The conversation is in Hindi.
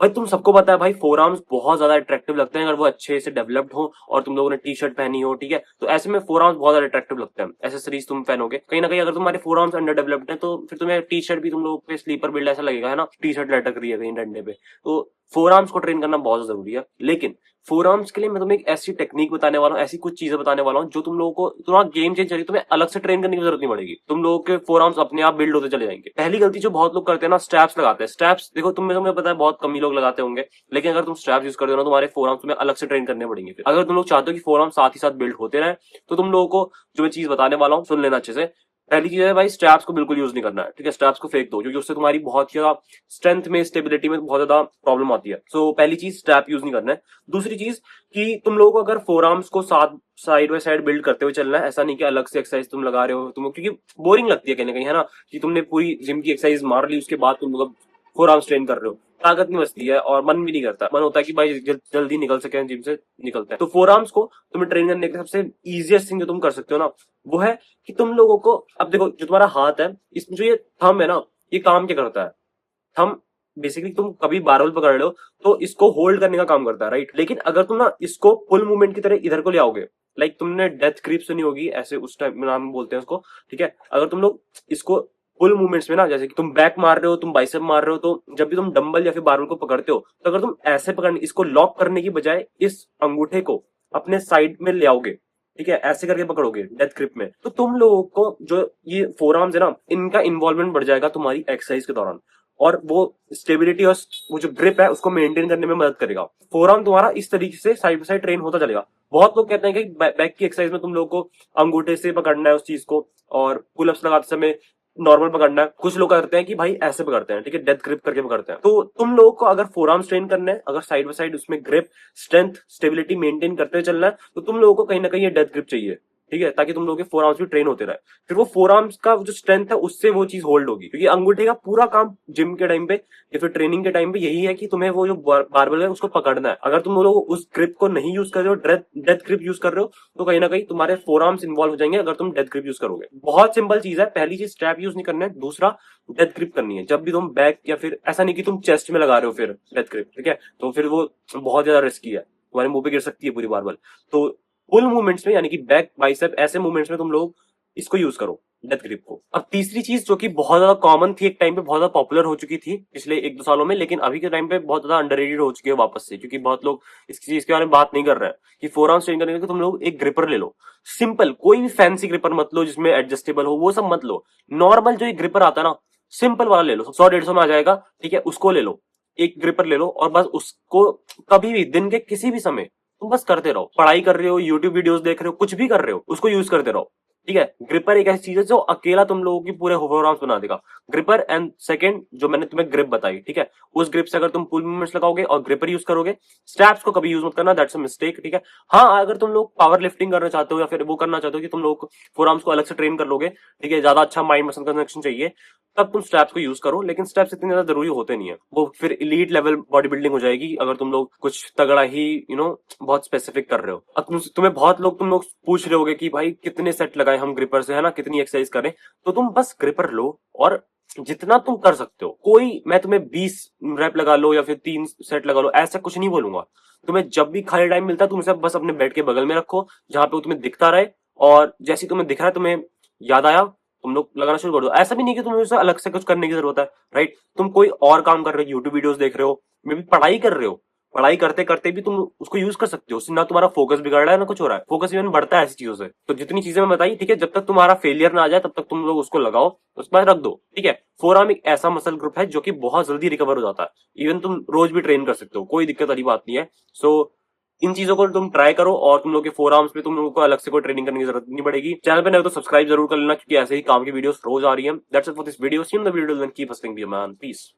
भाई तुम सबको पता है भाई फोर आर्म्स बहुत ज्यादा अट्रैक्टिव लगते हैं अगर वो अच्छे से डेवलप्ड हो और तुम लोगों ने टी शर्ट पहनी हो, ठीक है, तो ऐसे में फोर आर्म्स बहुत ज्यादा अट्रैक्टिव लगते हैं। एसेसरीज तुम पहनोगे कहीं ना कहीं, अगर तुम्हारे फोर आर्म्स अंडर डेवलप्ड है तो फिर तुम्हें टी शर्ट भी तुम लोगों पे स्लीपर बिल्ड ऐसा लगेगा, है ना, टी शर्ट लटक रही है कहीं डंडे पे। तो फोर आर्म्स को ट्रेन करना बहुत जरूरी है। लेकिन फोर आर्म्स के लिए मैं तुम्हें एक ऐसी टेक्निक बताने वाला हूँ, ऐसी कुछ चीजें बताने वाला हूँ जो तुम लोगों को तुम्हारा गेम चेंज करेगी। तुम्हें अलग से ट्रेन करने की जरूरत नहीं पड़ेगी, तुम लोगों के फोर आर्म्स अपने आप बिल्ड होते चले जाएंगे। पहली गलती जो बहुत लोग करते हैं ना, स्ट्रैप्स लगाते हैं। स्ट्रैप्स देखो तुम्हें पता है बहुत कम ही लोग लगाते होंगे, लेकिन अगर तुम स्ट्रैप्स यूज करते हो ना, तुम्हारे फोर आर्म्स तुम्हें अलग से ट्रेन करने पड़ेंगे। फिर अगर तुम लोग चाहते हो कि फोर आर्म्स साथ ही साथ बिल्ड होते रहे, तो तुम लोगों को जो मैं चीज बताने वाला हूँ सुन लेना अच्छे से। पहली चीज है भाई, स्ट्रैप्स को बिल्कुल यूज नहीं करना है, ठीक है, स्ट्रैप्स को फेंक दो क्योंकि उससे तुम्हारी बहुत ज्यादा स्ट्रेंथ में, स्टेबिलिटी में बहुत ज्यादा प्रॉब्लम आती है। सो पहली चीज स्ट्रैप यूज नहीं करना है। दूसरी चीज कि तुम लोगों को अगर फोर आर्म्स को साथ साइड बाय साइड बिल्ड करते हुए चलना है, ऐसा नहीं कि अलग से एक्सरसाइज तुम लगा रहे हो तुम, क्योंकि बोरिंग लगती है कहीं ना कहीं, है ना, कि तुमने पूरी जिम की एक्सरसाइज मार ली उसके बाद तुम लोग फोर आर्म्स ट्रेन कर रहे हो, ताकत नहीं बचती है और मन भी नहीं करता। मन होता है कि भाई जल्दी निकल सके जिम से, निकलते हैं। तो फोर आर्म्स को तुम्हें ट्रेन करने का सबसे इजीएस्ट थिंग जो तुम कर सकते हो ना, वो है कि तुम लोगों को, अब देखो जो तुम्हारा हाथ है, इसमें जो ये थंब है ना, ये काम क्या करता है? थंब बेसिकली तुम कभी बारबल पकड़ रहे हो तो इसको होल्ड करने का काम करता है, राइट। लेकिन अगर तुम ना इसको पुल मूवमेंट की तरह इधर को ले आओगे, लाइक तुमने डेथ ग्रिप सुनी होगी, ऐसे उस टाइप में नाम बोलते हैं उसको, ठीक है। अगर तुम लोग इसको पुल मूवमेंट्स में ना, जैसे कि तुम बैक मार रहे हो, तुम बाइसेप मार रहे हो, तो जब भी तुम डंबल या फिर बारबल को पकड़ते हो, तो अगर तुम ऐसे पकड़ने, इसको लॉक करने की बजाय इस अंगूठे को अपने साइड में ले आओगे, ठीक है, ऐसे करके पकड़ोगे डेथ ग्रिप में, तो तुम लोगों को जो ये फोर आर्म्स है ना, इनका इन्वॉल्वमेंट बढ़ जाएगा तुम्हारी एक्सरसाइज के दौरान, और वो स्टेबिलिटी और वो जो ग्रिप है उसको मेंटेन करने में मदद करेगा। फोर आर्म तुम्हारा इस तरीके से साइड बाय साइड ट्रेन होता चलेगा। बहुत लोग कहते हैं कि बैक की एक्सरसाइज में तुम लोगों को अंगूठे से पकड़ना है उस चीज को, और पुलअप्स लगाते समय नॉर्मल पकड़ना है। कुछ लोग करते हैं कि भाई ऐसे पकड़ते हैं, ठीक है, डेथ ग्रिप करके पकड़ते हैं। तो तुम लोगों को अगर फोर आर्म्स ट्रेन करना है, अगर साइड बाय साइड उसमें ग्रिप, स्ट्रेंथ, स्टेबिलिटी मेंटेन करते हुए चलना है, तो तुम लोगों को कहीं ना कहीं ये डेथ ग्रिप चाहिए, ठीक है, ताकि तुम लोगों के फोर आर्म्स भी ट्रेन होते रहे। फिर वो फोर आर्म्स का जो स्ट्रेंथ है उससे वो चीज होल्ड होगी, क्योंकि अंगूठे का पूरा काम जिम के टाइम पे या फिर ट्रेनिंग के टाइम पे यही है कि तुम्हें वो जो बारबल है उसको पकड़ना है। अगर तुम लोग उस ग्रिप को नहीं यूज कर रहे हो, डेथ ग्रिप यूज कर रहे हो, तो कहीं ना कहीं तुम्हारे फोर आर्म्स इन्वॉल्व हो जाएंगे अगर तुम डेथ ग्रिप यूज करोगे। बहुत सिंपल चीज है, पहली चीज स्ट्रैप यूज नहीं करना है, दूसरा डेथ ग्रिप करनी है। जब भी तुम बैक, या फिर ऐसा नहीं कि तुम चेस्ट में लगा रहे हो फिर डेथ ग्रिप, ठीक है, तो फिर वो बहुत ज्यादा रिस्की है, तुम्हारे मुंह पे गिर सकती है पूरी बारबल। तो फुल मूवमेंट्स में, यानी कि बैक, बाइसेप, ऐसे मूवमेंट्स में तुम लोग इसको यूज करो, डेथ ग्रिप को। अब तीसरी चीज जो कि बहुत ज्यादा कॉमन थी, एक टाइम पे बहुत ज्यादा पॉपुलर हो चुकी थी पिछले 1-2 सालों में, लेकिन अभी के टाइम पे बहुत ज्यादा अंडररेटेड हो चुकी है वापस से, क्योंकि बहुत लोग इस चीज के बारे में बात नहीं कर रहे हैं कि फोर आर्म स्ट्रेन करने के तुम लोग एक ग्रिपर ले लो। सिंपल, कोई भी फैंसी ग्रिपर मत लो जिसमें एडजस्टेबल हो, वो सब मत लो। नॉर्मल जो एक ग्रिपर आता है ना, सिंपल वाला ले लो, 100-150 में आ जाएगा, ठीक है, उसको ले लो। एक ग्रिपर ले लो और बस उसको कभी भी दिन के किसी भी समय तुम बस करते रहो। पढ़ाई कर रहे हो, यूट्यूब वीडियोस देख रहे हो, कुछ भी कर रहे हो, उसको यूज करते रहो, ठीक है। ग्रिपर एक ऐसी चीज है जो अकेला तुम लोगों की पूरे फोर आर्म्स बना देगा। ग्रिपर एंड सेकंड जो मैंने तुम्हें ग्रिप बताई, ठीक है, उस ग्रिप से अगर तुम पुल मूवमेंट्स लगाओगे और ग्रिपर यूज करोगे, स्ट्रैप्स को कभी यूज मत करना, दैट्स अ मिस्टेक, ठीक है। हाँ, अगर तुम लोग पावर लिफ्टिंग करना चाहते हो या फिर वो करना चाहते हो कि तुम लोग फोर आर्म्स को अलग से ट्रेन कर लोगे, ठीक है, ज्यादा अच्छा माइंड मसल कनेक्शन चाहिए, तब तुम स्ट्रैप्स को यूज करो। लेकिन स्ट्रैप्स इतने ज्यादा जरूरी होते नहीं है, वो फिर इलीट लेवल बॉडी बिल्डिंग हो जाएगी अगर तुम लोग कुछ तगड़ा ही बहुत स्पेसिफिक कर रहे हो। अब तुम्हें बहुत लोग, तुम लोग पूछ रहे होगे कि भाई कितने सेट लगाए हम ग्रिपर से, है ना, कितनी एक्सरसाइज करें। तो तुम बस ग्रिपर लो और जितना तुम कर सकते हो, कोई मैं तुम्हें 20 रैप लगा लो या फिर 3 सेट लगा लो, ऐसा कुछ नहीं बोलूंगा। तुम्हें जब भी खाली टाइम मिलता है तुम इसे बस अपने बेड के बगल में रखो, जहां पे वो तुम्हें दिखता रहे, और जैसे तुम्हें दिख रहा है, तुम्हें याद आया, तुम लोग लगाना शुरू कर दो। ऐसा भी नहीं कि तुम्हें उसे अलग से कुछ करने की जरूरत है, राइट। तुम कोई और काम कर रहे हो, यूट्यूब वीडियोस देख रहे हो, मे भी पढ़ाई कर रहे हो, पढ़ाई करते करते भी तुम उसको यूज कर सकते हो। उससे ना तुम्हारा फोकस बिगड़ रहा है ना कुछ हो रहा है, फोकस इवन बढ़ता है ऐसी चीजों से। तो जितनी चीजें मैं बताई, ठीक है, जब तक तुम्हारा फेलियर ना आ जाए तब तक तुम लोग उसको लगाओ, उसके बाद रख दो, ठीक है। फोर आर्म एक ऐसा मसल ग्रुप है जो कि बहुत जल्दी रिकवर हो जाता है, इवन तुम रोज भी ट्रेन कर सकते हो, कोई दिक्कत वाली बात नहीं है। सो इन चीजों को तुम ट्राई करो, और तुम लोग के फोर आर्म्स पे तुम लोगों को अलग से कोई ट्रेनिंग करने की जरूरत नहीं पड़ेगी। चैनल पे नहीं हो तो सब्सक्राइब जरूर कर लेना, क्योंकि ऐसे ही काम की वीडियोस रोज आ रही है। That's it for this video, see you in the video, then keep hustling be a man, piece.